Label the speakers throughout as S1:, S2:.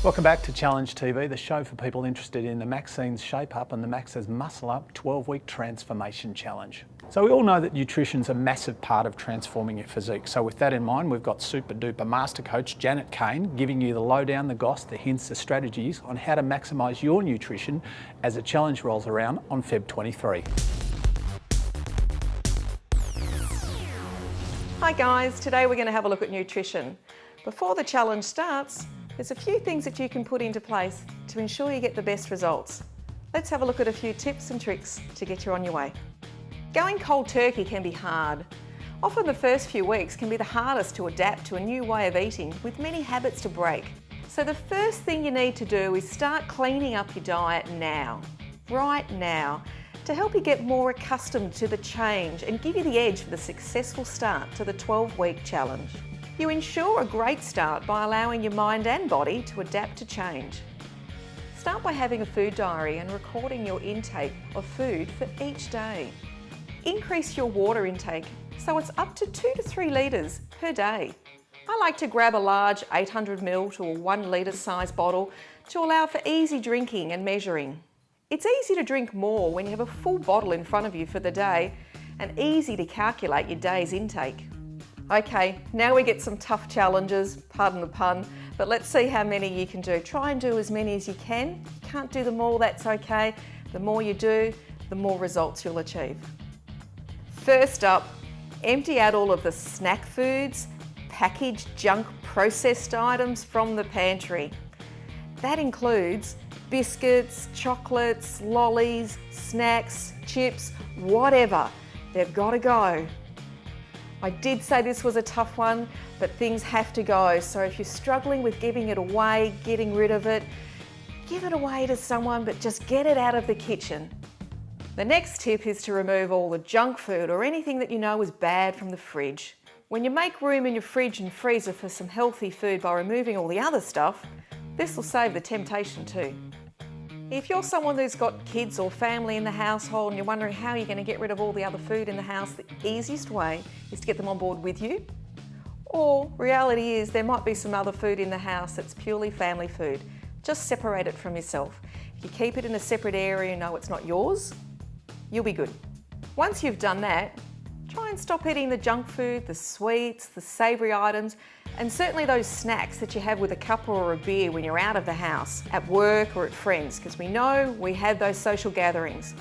S1: Welcome back to Challenge TV, the show for people interested in the Maxine's Shape Up and the Max's Muscle Up 12-week transformation challenge. So we all know that nutrition's a massive part of transforming your physique. So with that in mind, we've got super duper master coach Janet Kane giving you the lowdown, the goss, the hints, the strategies on how to maximise your nutrition as the challenge rolls around on Feb 23.
S2: Hi guys, today we're going to have a look at nutrition. Before the challenge starts, there's a few things that you can put into place to ensure you get the best results. Let's have a look at a few tips and tricks to get you on your way. Going cold turkey can be hard. Often the first few weeks can be the hardest to adapt to a new way of eating with many habits to break. So the first thing you need to do is start cleaning up your diet now, right now, to help you get more accustomed to the change and give you the edge for the successful start to the 12-week challenge. You ensure a great start by allowing your mind and body to adapt to change. Start by having a food diary and recording your intake of food for each day. Increase your water intake so it's up to 2 to 3 litres per day. I like to grab a large 800ml to a 1 litre size bottle to allow for easy drinking and measuring. It's easy to drink more when you have a full bottle in front of you for the day and easy to calculate your day's intake. Okay, now we get some tough challenges, pardon the pun, but let's see how many you can do. Try and do as many as you can. If you can't do them all, that's okay. The more you do, the more results you'll achieve. First up, empty out all of the snack foods, packaged junk processed items from the pantry. That includes biscuits, chocolates, lollies, snacks, chips, whatever. They've got to go. I did say this was a tough one, but things have to go. So if you're struggling with giving it away, getting rid of it, give it away to someone, but just get it out of the kitchen. The next tip is to remove all the junk food or anything that you know is bad from the fridge. When you make room in your fridge and freezer for some healthy food by removing all the other stuff, this will save the temptation too. If you're someone who's got kids or family in the household and you're wondering how you're going to get rid of all the other food in the house, the easiest way is to get them on board with you. Or reality is there might be some other food in the house that's purely family food. Just separate it from yourself. If you keep it in a separate area and know it's not yours, you'll be good. Once you've done that, try and stop eating the junk food, the sweets, the savoury items, and certainly those snacks that you have with a cuppa or a beer when you're out of the house, at work or at friends, because we know we have those social gatherings.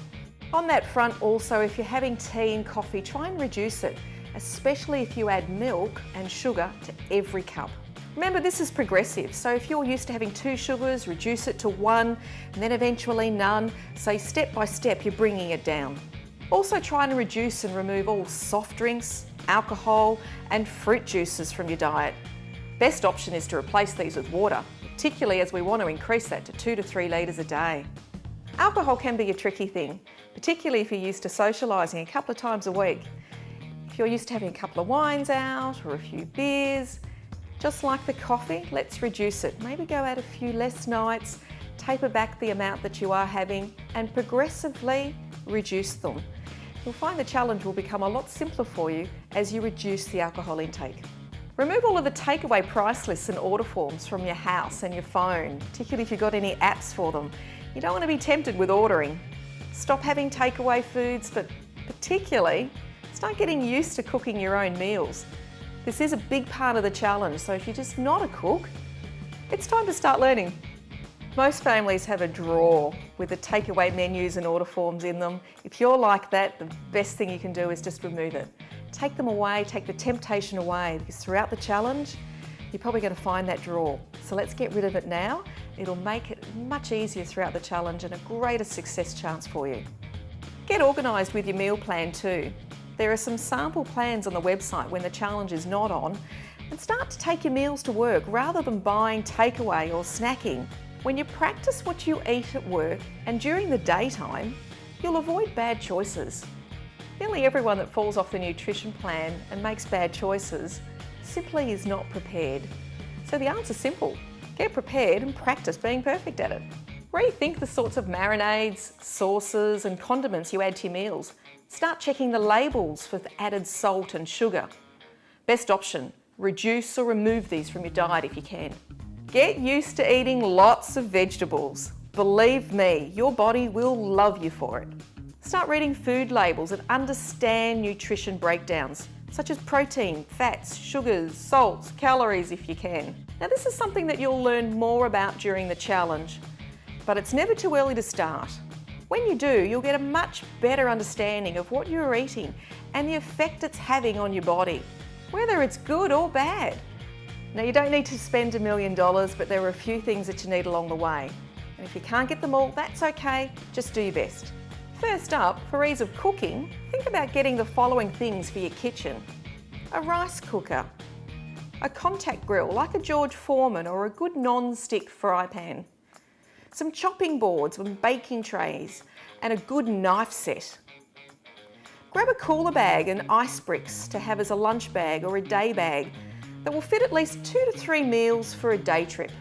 S2: On that front also, if you're having tea and coffee, try and reduce it, especially if you add milk and sugar to every cup. Remember, this is progressive, so if you're used to having 2 sugars, reduce it to 1, and then eventually none, so step by step you're bringing it down. Also try and reduce and remove all soft drinks, alcohol and fruit juices from your diet. Best option is to replace these with water, particularly as we want to increase that to 2 to 3 litres a day. Alcohol can be a tricky thing, particularly if you're used to socialising a couple of times a week. If you're used to having a couple of wines out or a few beers, just like the coffee, let's reduce it. Maybe go out a few less nights, taper back the amount that you are having and progressively reduce them. You'll find the challenge will become a lot simpler for you as you reduce the alcohol intake. Remove all of the takeaway price lists and order forms from your house and your phone, particularly if you've got any apps for them. You don't want to be tempted with ordering. Stop having takeaway foods, but particularly start getting used to cooking your own meals. This is a big part of the challenge, so if you're just not a cook, it's time to start learning. Most families have a drawer with the takeaway menus and order forms in them. If you're like that, the best thing you can do is just remove it. Take them away, take the temptation away, because throughout the challenge, you're probably going to find that drawer. So let's get rid of it now. It'll make it much easier throughout the challenge and a greater success chance for you. Get organised with your meal plan too. There are some sample plans on the website when the challenge is not on, and start to take your meals to work rather than buying takeaway or snacking. When you practice what you eat at work and during the daytime, you'll avoid bad choices. Nearly everyone that falls off the nutrition plan and makes bad choices simply is not prepared. So the answer's simple. Get prepared and practice being perfect at it. Rethink the sorts of marinades, sauces and condiments you add to your meals. Start checking the labels for the added salt and sugar. Best option, reduce or remove these from your diet if you can. Get used to eating lots of vegetables. Believe me, your body will love you for it. Start reading food labels and understand nutrition breakdowns, such as protein, fats, sugars, salts, calories if you can. Now this is something that you'll learn more about during the challenge, but it's never too early to start. When you do, you'll get a much better understanding of what you're eating and the effect it's having on your body, whether it's good or bad. Now you don't need to spend $1 million, but there are a few things that you need along the way. And if you can't get them all, that's okay, just do your best. First up, for ease of cooking, think about getting the following things for your kitchen. A rice cooker, a contact grill like a George Foreman or a good non-stick fry pan, some chopping boards and baking trays, and a good knife set. Grab a cooler bag and ice bricks to have as a lunch bag or a day bag that will fit at least 2 to 3 meals for a day trip.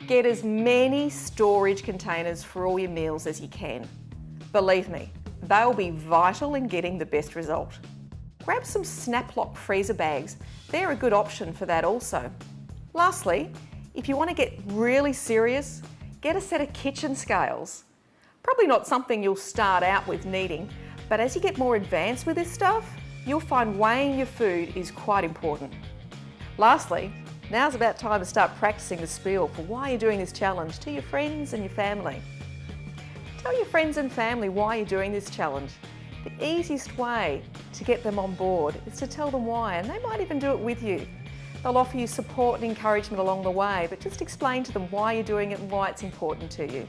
S2: Get as many storage containers for all your meals as you can. Believe me, they'll be vital in getting the best result. Grab some Snap-Lock freezer bags. They're a good option for that also. Lastly, if you want to get really serious, get a set of kitchen scales. Probably not something you'll start out with needing, but as you get more advanced with this stuff, you'll find weighing your food is quite important. Lastly, now's about time to start practicing the spiel for why you're doing this challenge to your friends and your family. Tell your friends and family why you're doing this challenge. The easiest way to get them on board is to tell them why, and they might even do it with you. They'll offer you support and encouragement along the way, but just explain to them why you're doing it and why it's important to you.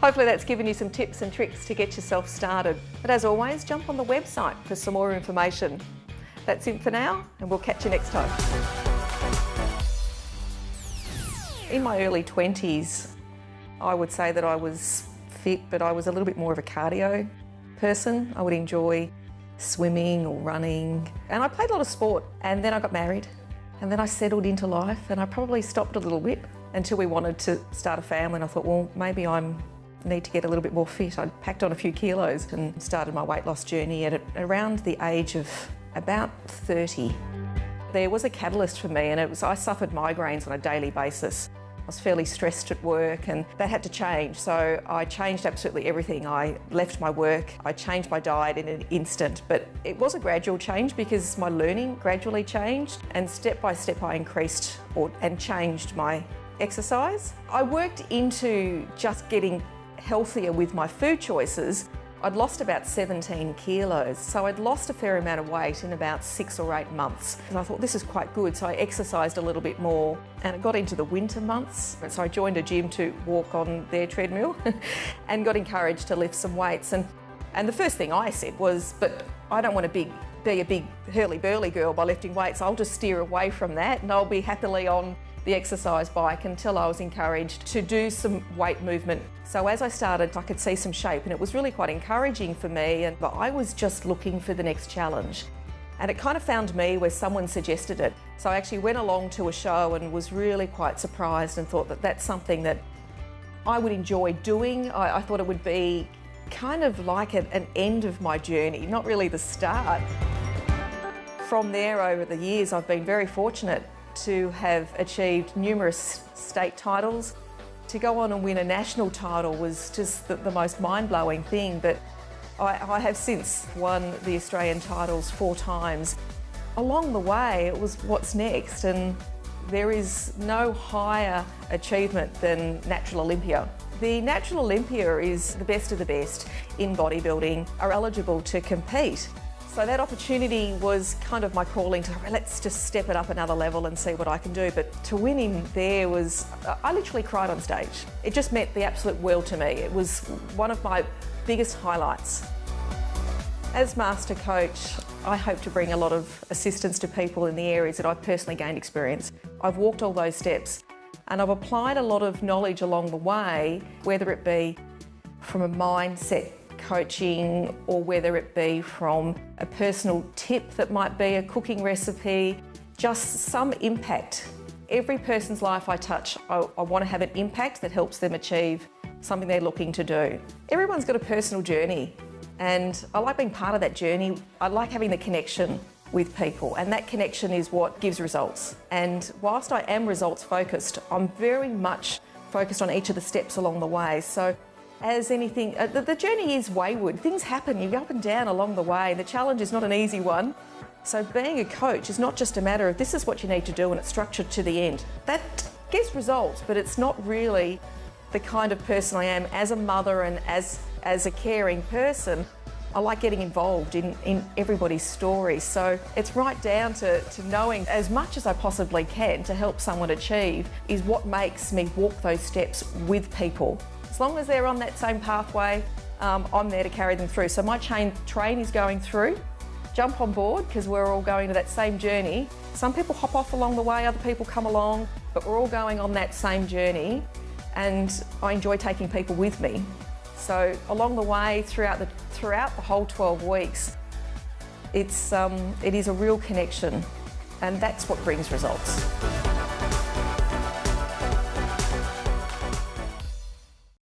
S2: Hopefully that's given you some tips and tricks to get yourself started. But as always, jump on the website for some more information. That's it for now, and we'll catch you next time. In my early 20s, I would say that I was fit, but I was a little bit more of a cardio person. I would enjoy swimming or running, and I played a lot of sport. And then I got married, and then I settled into life, and I probably stopped a little bit until we wanted to start a family, and I thought, well, maybe I need to get a little bit more fit. I packed on a few kilos and started my weight loss journey at around the age of about 30. There was a catalyst for me, and it was I suffered migraines on a daily basis. I was fairly stressed at work, and that had to change. So I changed absolutely everything. I left my work, I changed my diet in an instant, but it was a gradual change because my learning gradually changed, and step by step I increased and changed my exercise. I worked into just getting healthier with my food choices. I'd lost about 17 kilos, so I'd lost a fair amount of weight in about 6 or 8 months. And I thought this is quite good, so I exercised a little bit more, and it got into the winter months. So I joined a gym to walk on their treadmill and got encouraged to lift some weights. And the first thing I said was, but I don't want to be a big hurly-burly girl by lifting weights. I'll just steer away from that, and I'll be happily on the exercise bike until I was encouraged to do some weight movement. So as I started, I could see some shape, and it was really quite encouraging for me, and I was just looking for the next challenge. And it kind of found me where someone suggested it. So I actually went along to a show and was really quite surprised and thought that that's something that I would enjoy doing. I thought it would be kind of like an end of my journey, not really the start. From there, over the years, I've been very fortunate to have achieved numerous state titles. To go on and win a national title was just the most mind-blowing thing, but I have since won the Australian titles 4 times. Along the way, it was what's next, and there is no higher achievement than Natural Olympia. The Natural Olympia is the best of the best in bodybuilding are eligible to compete. So that opportunity was kind of my calling to, let's just step it up another level and see what I can do. But to win in there was, I literally cried on stage. It just meant the absolute world to me. It was one of my biggest highlights. As Master Coach, I hope to bring a lot of assistance to people in the areas that I've personally gained experience. I've walked all those steps, and I've applied a lot of knowledge along the way, whether it be from a mindset coaching or whether it be from a personal tip that might be a cooking recipe, just some impact. Every person's life I touch, I want to have an impact that helps them achieve something they're looking to do. Everyone's got a personal journey, and I like being part of that journey. I like having the connection with people, and that connection is what gives results. And whilst I am results focused, I'm very much focused on each of the steps along the way. So as anything, the journey is wayward. Things happen, you go up and down along the way. The challenge is not an easy one. So being a coach is not just a matter of this is what you need to do and it's structured to the end. That gives results, but it's not really the kind of person I am as a mother and as a caring person. I like getting involved in everybody's story. So it's right down to knowing as much as I possibly can to help someone achieve is what makes me walk those steps with people. As long as they're on that same pathway, I'm there to carry them through. So my train is going through. Jump on board because we're all going to that same journey. Some people hop off along the way, other people come along, but we're all going on that same journey, and I enjoy taking people with me. So along the way, throughout the whole 12 weeks, it is a real connection, and that's what brings results.